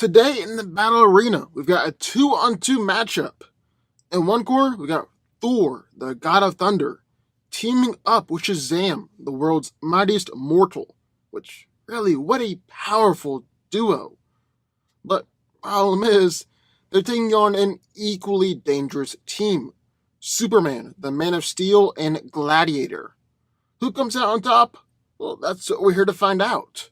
Today in the battle arena, we've got a 2-on-2 matchup. In one corner, we got Thor, the god of thunder, teaming up with Shazam, the world's mightiest mortal. Which, really, what a powerful duo. But problem is, they're taking on an equally dangerous team. Superman, the Man of Steel, and Gladiator. Who comes out on top? Well, that's what we're here to find out.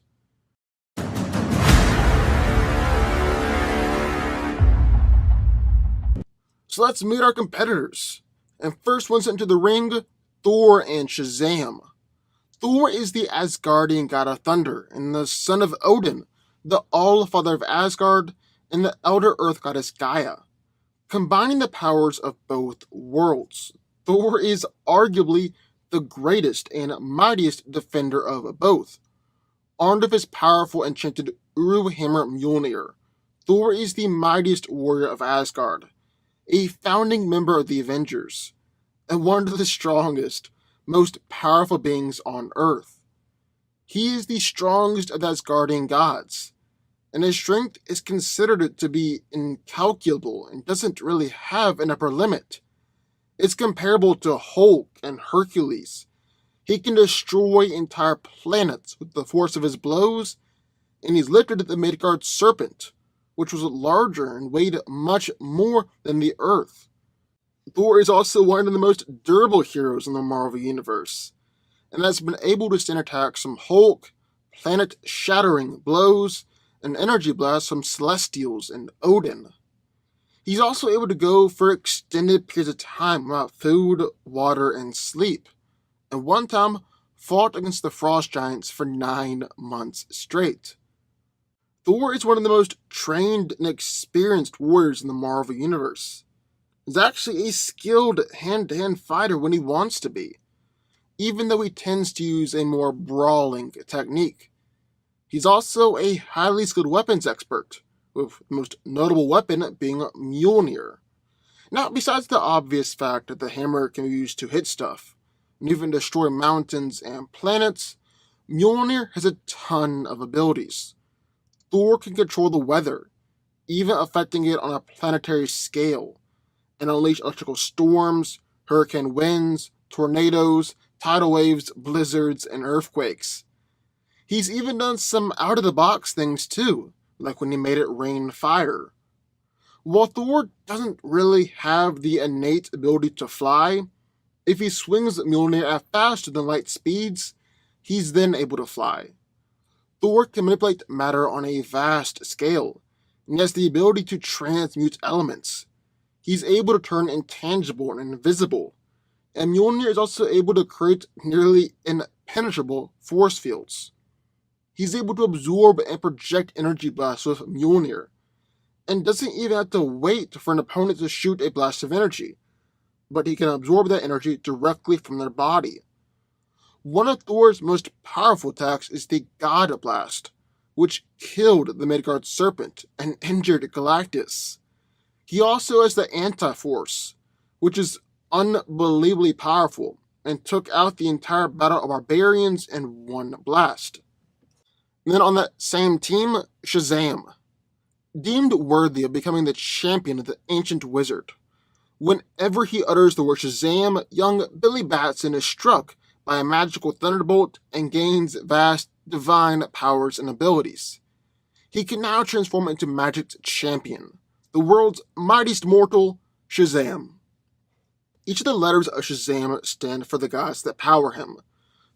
So let's meet our competitors. And first one sent to the ring, Thor and Shazam. Thor is the Asgardian god of thunder and the son of Odin, the all-father of Asgard, and the elder earth goddess Gaia. Combining the powers of both worlds, Thor is arguably the greatest and mightiest defender of both. Armed with his powerful enchanted Uru hammer Mjolnir, Thor is the mightiest warrior of Asgard, a founding member of the Avengers, and one of the strongest, most powerful beings on Earth. He is the strongest of the Asgardian gods, and his strength is considered to be incalculable and doesn't really have an upper limit. It's comparable to Hulk and Hercules. He can destroy entire planets with the force of his blows, and he's lifted the Midgard serpent, which was larger and weighed much more than the Earth. Thor is also one of the most durable heroes in the Marvel Universe, and has been able to stand attacks from Hulk, planet-shattering blows, and energy blasts from Celestials and Odin. He's also able to go for extended periods of time without food, water, and sleep, and one time fought against the Frost Giants for 9 months straight. Thor is one of the most trained and experienced warriors in the Marvel Universe. He's actually a skilled hand-to-hand fighter when he wants to be, even though he tends to use a more brawling technique. He's also a highly skilled weapons expert, with the most notable weapon being Mjolnir. Now, besides the obvious fact that the hammer can be used to hit stuff, and even destroy mountains and planets, Mjolnir has a ton of abilities. Thor can control the weather, even affecting it on a planetary scale, and unleash electrical storms, hurricane winds, tornadoes, tidal waves, blizzards, and earthquakes. He's even done some out-of-the-box things too, like when he made it rain fire. While Thor doesn't really have the innate ability to fly, if he swings Mjolnir at faster than light speeds, he's then able to fly. Thor can manipulate matter on a vast scale, and has the ability to transmute elements. He's able to turn intangible and invisible, and Mjolnir is also able to create nearly impenetrable force fields. He's able to absorb and project energy blasts with Mjolnir, and doesn't even have to wait for an opponent to shoot a blast of energy, but he can absorb that energy directly from their body. One of Thor's most powerful attacks is the God Blast, which killed the Midgard serpent and injured Galactus. He also has the Anti-Force, which is unbelievably powerful, and took out the entire battle of barbarians in one blast. And then on that same team, Shazam. Deemed worthy of becoming the champion of the ancient wizard. Whenever he utters the word Shazam, young Billy Batson is struck by a magical thunderbolt and gains vast divine powers and abilities. He can now transform into Magic's champion, the world's mightiest mortal, Shazam. Each of the letters of Shazam stand for the gods that power him: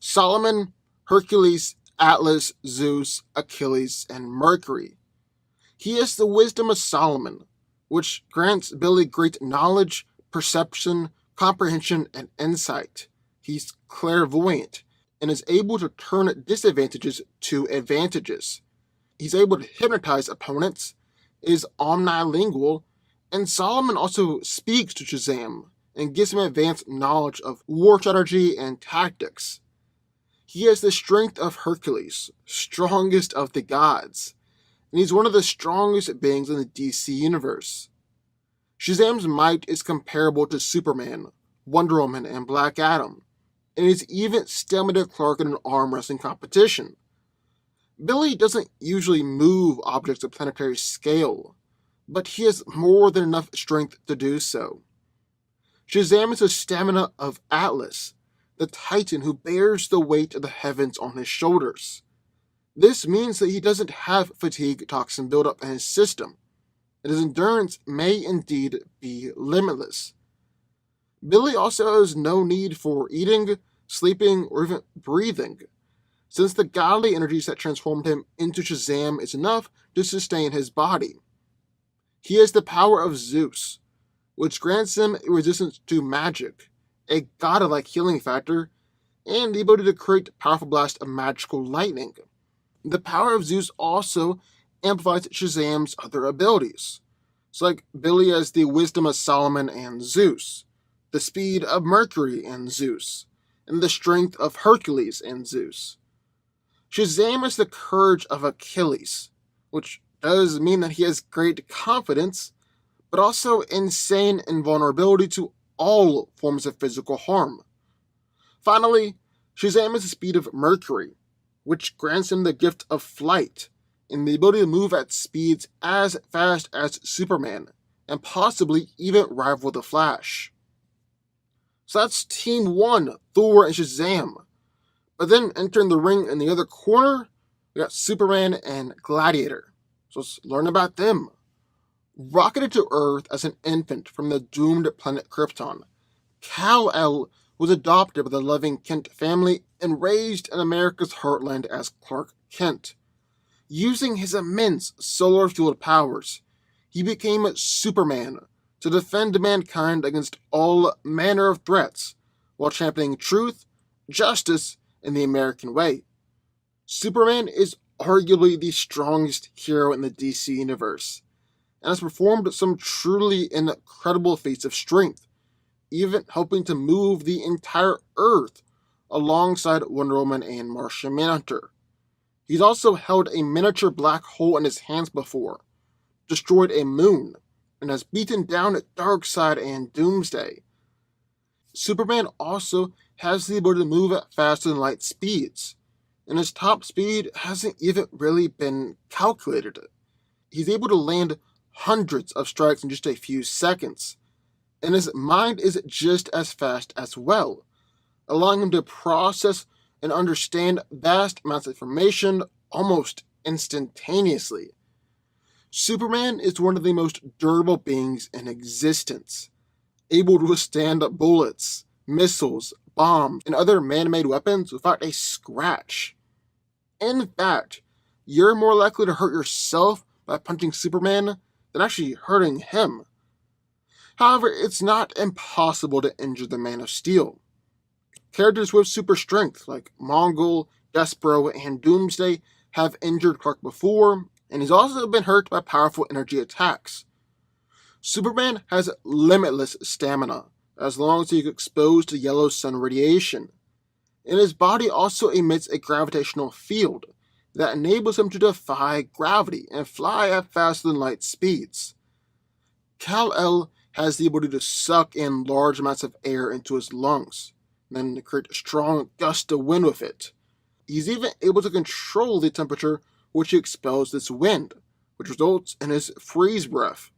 Solomon, Hercules, Atlas, Zeus, Achilles, and Mercury. He has the wisdom of Solomon, which grants Billy great knowledge, perception, comprehension, and insight. He's clairvoyant, and is able to turn disadvantages to advantages. He's able to hypnotize opponents, is omnilingual, and Solomon also speaks to Shazam and gives him advanced knowledge of war strategy and tactics. He has the strength of Hercules, strongest of the gods, and he's one of the strongest beings in the DC universe. Shazam's might is comparable to Superman, Wonder Woman, and Black Adam, and he's even stalemated Clark in an arm wrestling competition. Billy doesn't usually move objects of planetary scale, but he has more than enough strength to do so. Shazam is the stamina of Atlas, the titan who bears the weight of the heavens on his shoulders. This means that he doesn't have fatigue toxin buildup in his system, and his endurance may indeed be limitless. Billy also has no need for eating, sleeping, or even breathing, since the godly energies that transformed him into Shazam is enough to sustain his body. He has the power of Zeus, which grants him resistance to magic, a godlike healing factor, and the ability to create powerful blasts of magical lightning. The power of Zeus also amplifies Shazam's other abilities. It's like Billy has the wisdom of Solomon and Zeus, the speed of Mercury and Zeus, and the strength of Hercules and Zeus. Shazam has the courage of Achilles, which does mean that he has great confidence, but also insane invulnerability to all forms of physical harm. Finally, Shazam has the speed of Mercury, which grants him the gift of flight and the ability to move at speeds as fast as Superman, and possibly even rival the Flash. So that's Team 1, Thor and Shazam. But then entering the ring in the other corner, we got Superman and Gladiator. So let's learn about them. Rocketed to Earth as an infant from the doomed planet Krypton, Kal-El was adopted by the loving Kent family and raised in America's heartland as Clark Kent. Using his immense solar-fueled powers, he became Superman to defend mankind against all manner of threats, while championing truth, justice, and the American way. Superman is arguably the strongest hero in the DC universe, and has performed some truly incredible feats of strength, even helping to move the entire Earth alongside Wonder Woman and Martian Manhunter. He's also held a miniature black hole in his hands before, destroyed a moon, and has beaten down Darkseid and Doomsday. Superman also has the ability to move at faster than light speeds, and his top speed hasn't even really been calculated. He's able to land hundreds of strikes in just a few seconds, and his mind is just as fast as well, allowing him to process and understand vast amounts of information almost instantaneously. Superman is one of the most durable beings in existence, able to withstand bullets, missiles, bombs, and other man-made weapons without a scratch. In fact, you're more likely to hurt yourself by punching Superman than actually hurting him. However, it's not impossible to injure the Man of Steel. Characters with super strength like Mongol, Despero, and Doomsday have injured Clark before, and he's also been hurt by powerful energy attacks. Superman has limitless stamina, as long as he is exposed to yellow sun radiation, and his body also emits a gravitational field that enables him to defy gravity and fly at faster than light speeds. Kal-El has the ability to suck in large amounts of air into his lungs, and then create a strong gust of wind with it. He's even able to control the temperature which he expels this wind, which results in his freeze breath.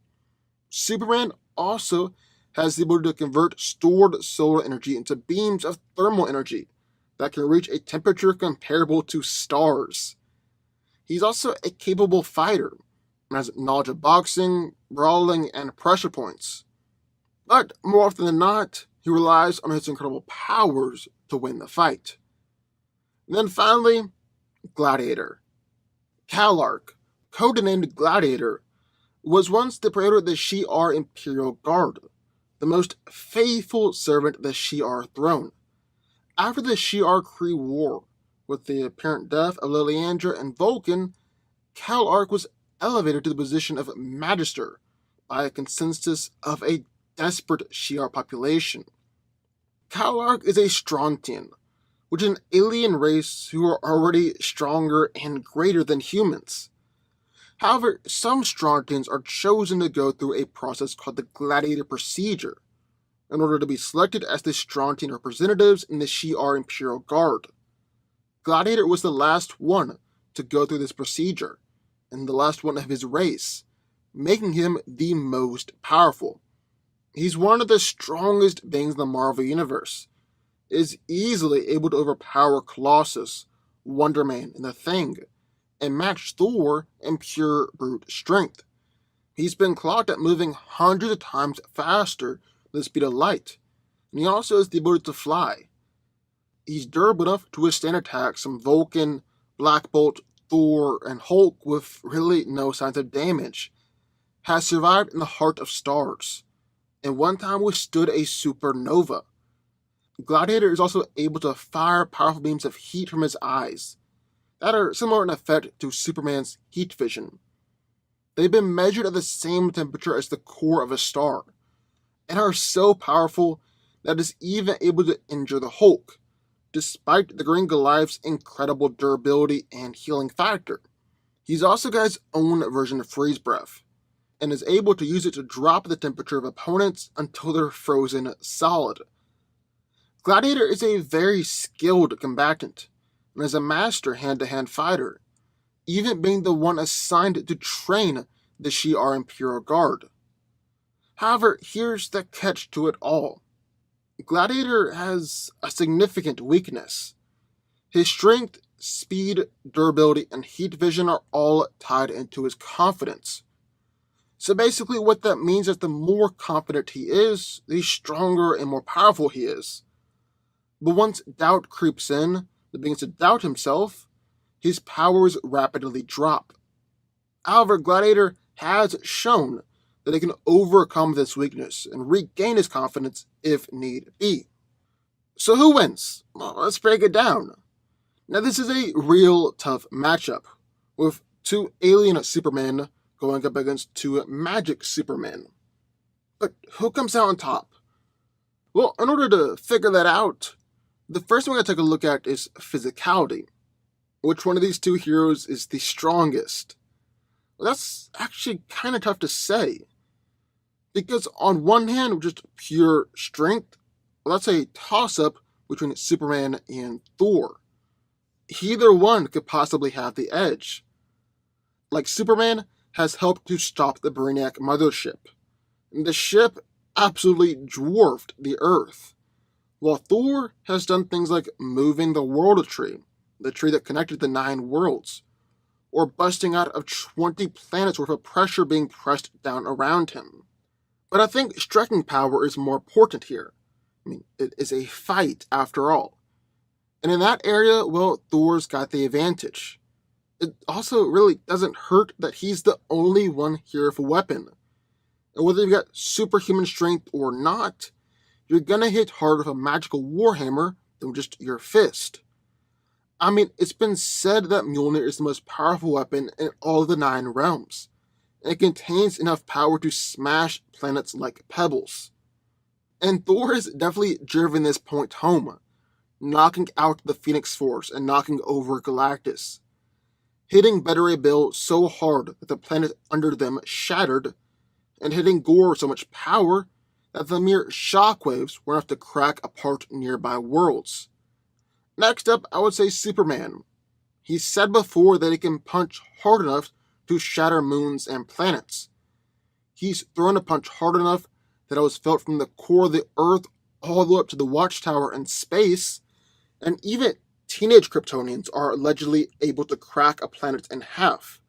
Superman also has the ability to convert stored solar energy into beams of thermal energy that can reach a temperature comparable to stars. He's also a capable fighter and has knowledge of boxing, brawling, and pressure points. But more often than not, he relies on his incredible powers to win the fight. And then finally, Gladiator. Kalark, codenamed Gladiator, was once the praetor of the Shi'ar Imperial Guard, the most faithful servant of the Shi'ar throne. After the Shi'ar-Kree War, with the apparent death of Lilandra and Vulcan, Kalark was elevated to the position of Magister by a consensus of a desperate Shi'ar population. Kalark is a Strontian, which is an alien race who are already stronger and greater than humans. However, some Strontians are chosen to go through a process called the Gladiator Procedure in order to be selected as the Strontian representatives in the Shi'ar Imperial Guard. Gladiator was the last one to go through this procedure, and the last one of his race, making him the most powerful. He's one of the strongest beings in the Marvel Universe, is easily able to overpower Colossus, Wonder Man, and the Thing, and match Thor in pure brute strength. He's been clocked at moving hundreds of times faster than the speed of light, and he also has the ability to fly. He's durable enough to withstand attacks from Vulcan, Black Bolt, Thor, and Hulk with really no signs of damage. Has survived in the heart of stars, and one time withstood a supernova. Gladiator is also able to fire powerful beams of heat from his eyes that are similar in effect to Superman's heat vision. They've been measured at the same temperature as the core of a star, and are so powerful that it is even able to injure the Hulk, despite the Green Goliath's incredible durability and healing factor. He's also got his own version of freeze breath, and is able to use it to drop the temperature of opponents until they're frozen solid. Gladiator is a very skilled combatant, and is a master hand-to-hand fighter, even being the one assigned to train the Shi'ar Imperial Guard. However, here's the catch to it all. Gladiator has a significant weakness. His strength, speed, durability, and heat vision are all tied into his confidence. So basically what that means is the more confident he is, the stronger and more powerful he is. But once doubt creeps in, that begins to doubt himself, his powers rapidly drop. However, Gladiator has shown that he can overcome this weakness and regain his confidence if need be. So who wins? Well, let's break it down. Now this is a real tough matchup, with two alien Supermen going up against two magic Supermen. But who comes out on top? Well, in order to figure that out, the first thing we're going to take a look at is physicality. Which one of these two heroes is the strongest? Well, that's actually kind of tough to say. Because on one hand, just pure strength, well, that's a toss-up between Superman and Thor. Either one could possibly have the edge. Like Superman has helped to stop the Brainiac mothership. And the ship absolutely dwarfed the Earth. While Thor has done things like moving the World Tree, the tree that connected the 9 worlds, or busting out of 20 planets worth of pressure being pressed down around him. But I think striking power is more important here. I mean, it is a fight after all. And in that area, well, Thor's got the advantage. It also really doesn't hurt that he's the only one here with a weapon. And whether you've got superhuman strength or not, you're gonna hit harder with a magical warhammer than just your fist. I mean, it's been said that Mjolnir is the most powerful weapon in all of the 9 realms, and it contains enough power to smash planets like pebbles. And Thor has definitely driven this point home, knocking out the Phoenix Force and knocking over Galactus, hitting Beta Ray Bill so hard that the planet under them shattered, and hitting Gore with so much power that the mere shockwaves were enough to crack apart nearby worlds. Next up, I would say Superman. He's said before that he can punch hard enough to shatter moons and planets. He's thrown a punch hard enough that it was felt from the core of the Earth all the way up to the Watchtower in space, and even teenage Kryptonians are allegedly able to crack a planet in half.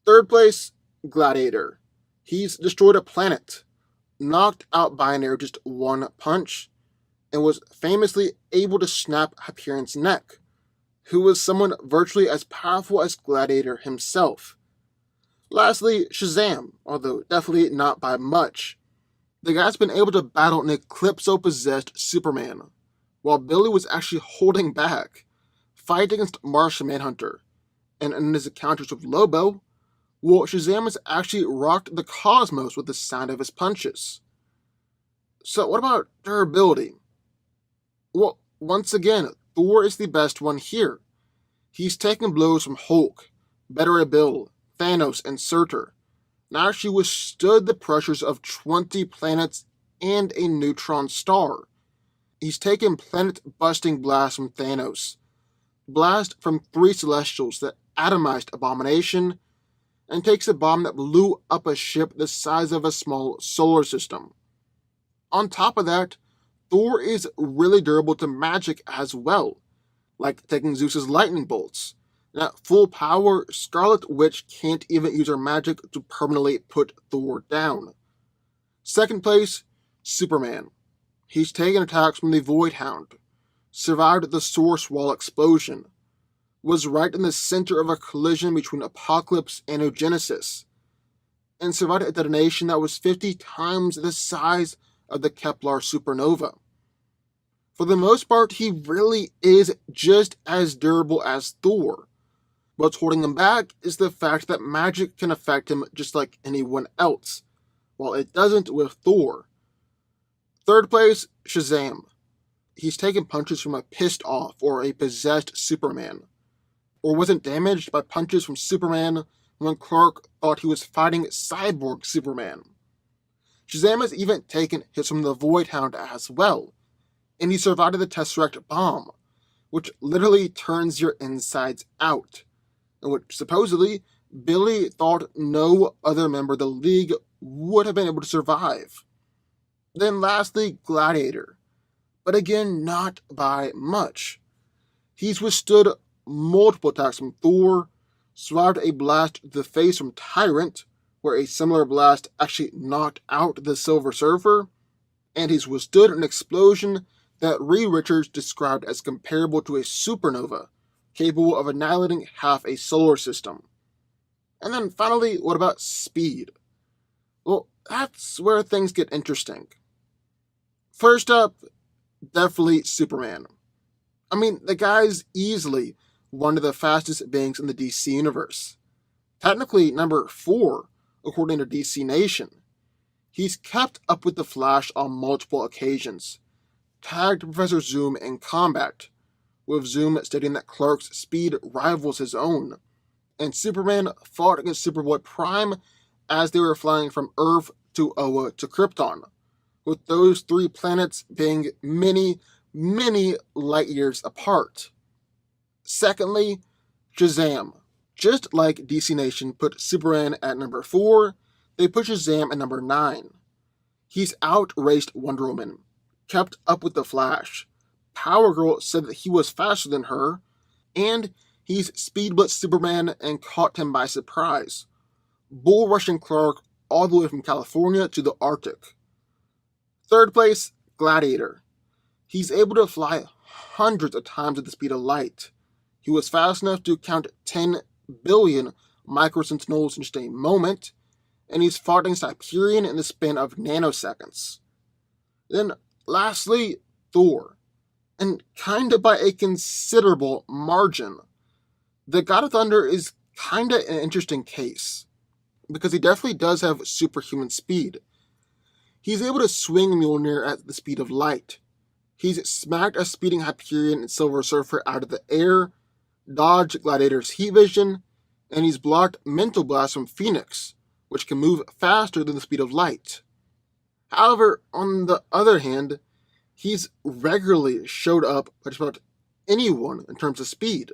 Third place, Gladiator. He's destroyed a planet, knocked out Binary with just one punch, and was famously able to snap Hyperion's neck, who was someone virtually as powerful as Gladiator himself. Lastly, Shazam, although definitely not by much. The guy's been able to battle an Eclipso-possessed Superman, while Billy was actually holding back, fighting against Martian Manhunter, and in his encounters with Lobo, well, Shazam has actually rocked the cosmos with the sound of his punches. So what about durability? Well, once again, Thor is the best one here. He's taken blows from Hulk, Beta Ray Bill, Thanos, and Surtur, and actually withstood the pressures of 20 planets and a neutron star. He's taken planet-busting blasts from Thanos, blast from 3 Celestials that atomized Abomination, and takes a bomb that blew up a ship the size of a small solar system. On top of that, Thor is really durable to magic as well, like taking Zeus's lightning bolts. And at full power, Scarlet Witch can't even use her magic to permanently put Thor down. Second place, Superman. He's taken attacks from the Void Hound, survived the Source Wall explosion, was right in the center of a collision between Apocalypse and Ogenesis, and survived a detonation that was 50 times the size of the Kepler supernova. For the most part, he really is just as durable as Thor. What's holding him back is the fact that magic can affect him just like anyone else, while it doesn't with Thor. Third place, Shazam. He's taken punches from a pissed off or a possessed Superman, or wasn't damaged by punches from Superman when Clark thought he was fighting Cyborg Superman. Shazam has even taken hits from the Void Hound as well, and he survived the Tesseract bomb, which literally turns your insides out, and which supposedly Billy thought no other member of the League would have been able to survive. Then lastly, Gladiator, but again not by much. He's withstood multiple attacks from Thor, survived a blast to the face from Tyrant, where a similar blast actually knocked out the Silver Surfer, and he's withstood an explosion that Reed Richards described as comparable to a supernova, capable of annihilating half a solar system. And then finally, what about speed? Well, that's where things get interesting. First up, definitely Superman. I mean, the guy's easily one of the fastest beings in the DC universe. Technically number 4, according to DC Nation. He's kept up with the Flash on multiple occasions, tagged Professor Zoom in combat, with Zoom stating that Clark's speed rivals his own, and Superman fought against Superboy Prime as they were flying from Earth to Oa to Krypton, with those 3 planets being many, many light years apart. Secondly, Shazam. Just like DC Nation put Superman at number 4, they put Shazam at number 9. He's outraced Wonder Woman, kept up with the Flash. Power Girl said that he was faster than her, and he's speed blitzed Superman and caught him by surprise, bull rushing Clark all the way from California to the Arctic. Third place, Gladiator. He's able to fly hundreds of times at the speed of light. He was fast enough to count 10 billion microsentinels in just a moment, and he's fought against Hyperion in the span of nanoseconds. Then, lastly, Thor. And kinda by a considerable margin. The God of Thunder is kinda an interesting case, because he definitely does have superhuman speed. He's able to swing Mjolnir at the speed of light. He's smacked a speeding Hyperion and Silver Surfer out of the air, dodged Gladiator's heat vision, and he's blocked mental blasts from Phoenix, which can move faster than the speed of light. However, on the other hand, he's regularly showed up by just about anyone in terms of speed.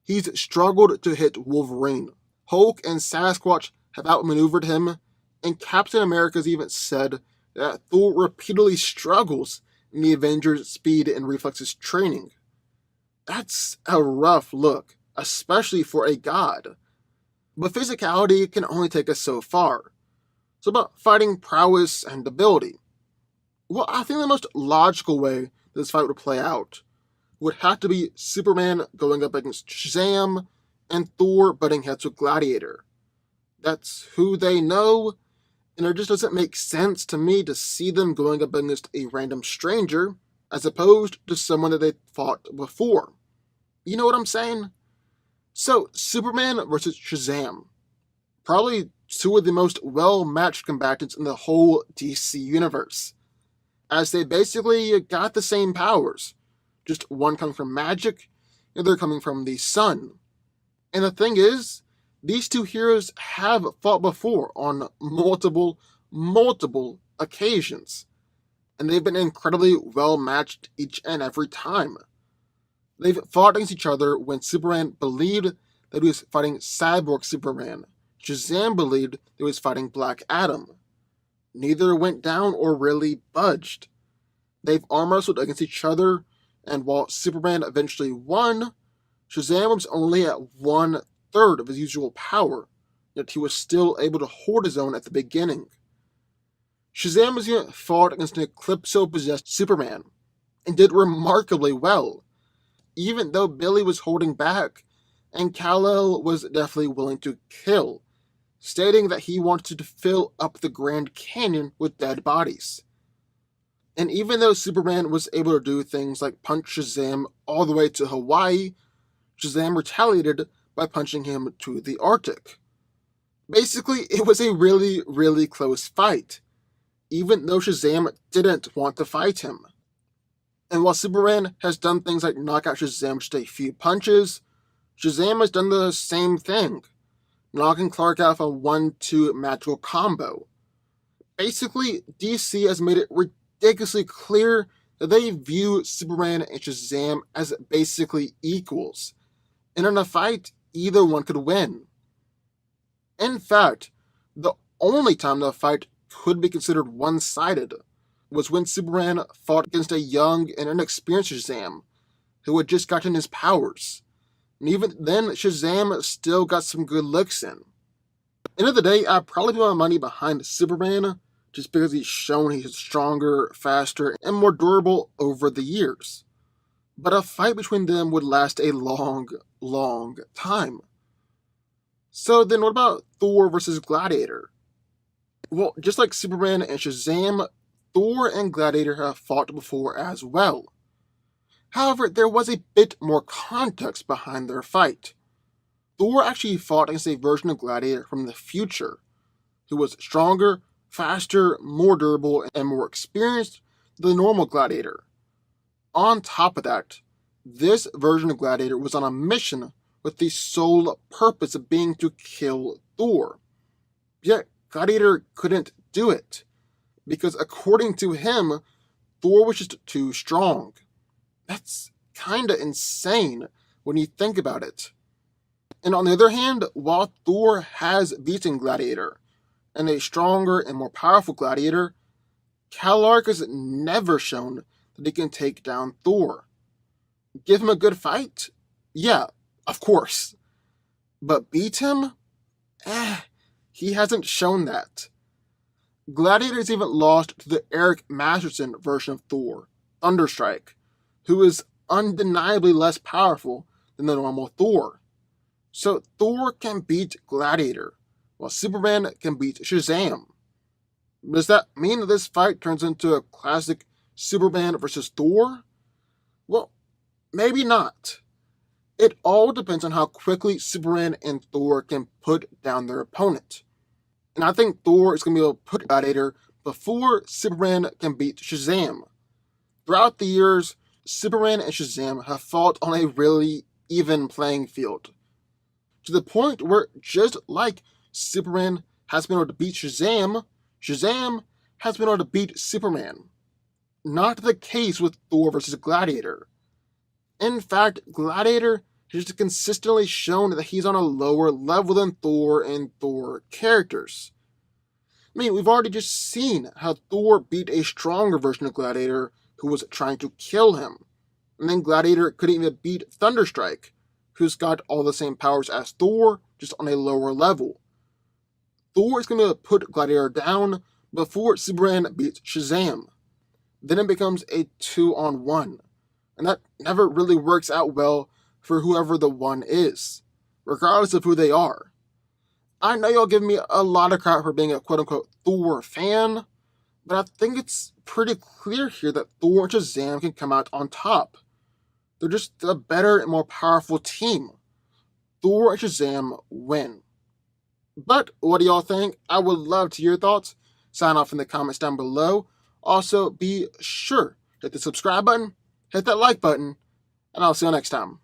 He's struggled to hit Wolverine. Hulk and Sasquatch have outmaneuvered him, and Captain America's even said that Thor repeatedly struggles in the Avengers' speed and reflexes training. That's a rough look, especially for a god. But physicality can only take us so far. So about fighting prowess and ability. Well, I think the most logical way this fight would play out would have to be Superman going up against Shazam and Thor butting heads with Gladiator. That's who they know, and it just doesn't make sense to me to see them going up against a random stranger as opposed to someone that they fought before. You know what I'm saying? So, Superman versus Shazam. Probably 2 of the most well-matched combatants in the whole DC universe, as they basically got the same powers, just one coming from magic, and the other coming from the sun. And the thing is, these 2 heroes have fought before on multiple occasions, and they've been incredibly well-matched each and every time. They've fought against each other when Superman believed that he was fighting Cyborg Superman. Shazam believed that he was fighting Black Adam. Neither went down or really budged. They've arm wrestled against each other, and while Superman eventually won, Shazam was only at 1/3 of his usual power, yet he was still able to hold his own at the beginning. Shazam was even fought against an Eclipso-possessed Superman, and did remarkably well, even though Billy was holding back, and Kal-El was definitely willing to kill, stating that he wanted to fill up the Grand Canyon with dead bodies. And even though Superman was able to do things like punch Shazam all the way to Hawaii, Shazam retaliated by punching him to the Arctic. Basically, it was a really, really close fight, even though Shazam didn't want to fight him. And while Superman has done things like knock out Shazam with just a few punches, Shazam has done the same thing, knocking Clark out of a 1-2 magical combo. Basically, DC has made it ridiculously clear that they view Superman and Shazam as basically equals, and in a fight, either one could win. In fact, the only time the fight could be considered one-sided was when Superman fought against a young and inexperienced Shazam, who had just gotten his powers. And even then, Shazam still got some good looks in. End of the day, I'd probably put my money behind Superman, just because he's shown he's stronger, faster, and more durable over the years. But a fight between them would last a long, long time. So then what about Thor versus Gladiator? Well, just like Superman and Shazam, Thor and Gladiator have fought before as well. However, there was a bit more context behind their fight. Thor actually fought against a version of Gladiator from the future, who was stronger, faster, more durable, and more experienced than the normal Gladiator. On top of that, this version of Gladiator was on a mission with the sole purpose of being to kill Thor. Yet, Gladiator couldn't do it, because according to him, Thor was just too strong. That's kinda insane when you think about it. And on the other hand, while Thor has beaten Gladiator, and a stronger and more powerful Gladiator, Kal-El has never shown that he can take down Thor. Give him a good fight? Yeah, of course. But beat him? He hasn't shown that. Gladiator has even lost to the Eric Masterson version of Thor, Thunderstrike, who is undeniably less powerful than the normal Thor. So Thor can beat Gladiator, while Superman can beat Shazam. Does that mean that this fight turns into a classic Superman versus Thor? Well, maybe not. It all depends on how quickly Superman and Thor can put down their opponent. And I think Thor is going to be able to put Gladiator before Superman can beat Shazam. Throughout the years, Superman and Shazam have fought on a really even playing field, to the point where, just like Superman has been able to beat Shazam, Shazam has been able to beat Superman. Not the case with Thor versus Gladiator. In fact, Gladiator has just consistently shown that he's on a lower level than Thor and Thor characters. I mean, we've already just seen how Thor beat a stronger version of Gladiator who was trying to kill him. And then Gladiator couldn't even beat Thunderstrike, who's got all the same powers as Thor, just on a lower level. Thor is going to put Gladiator down before Superman beats Shazam. Then it becomes a 2-on-1. And that never really works out well for whoever the one is, regardless of who they are. I know y'all give me a lot of crap for being a quote-unquote Thor fan, but I think it's pretty clear here that Thor and Shazam can come out on top. They're just a better and more powerful team. Thor and Shazam win. But what do y'all think? I would love to hear your thoughts. Sign off in the comments down below. Also, be sure to hit the subscribe button, hit that like button, and I'll see you next time.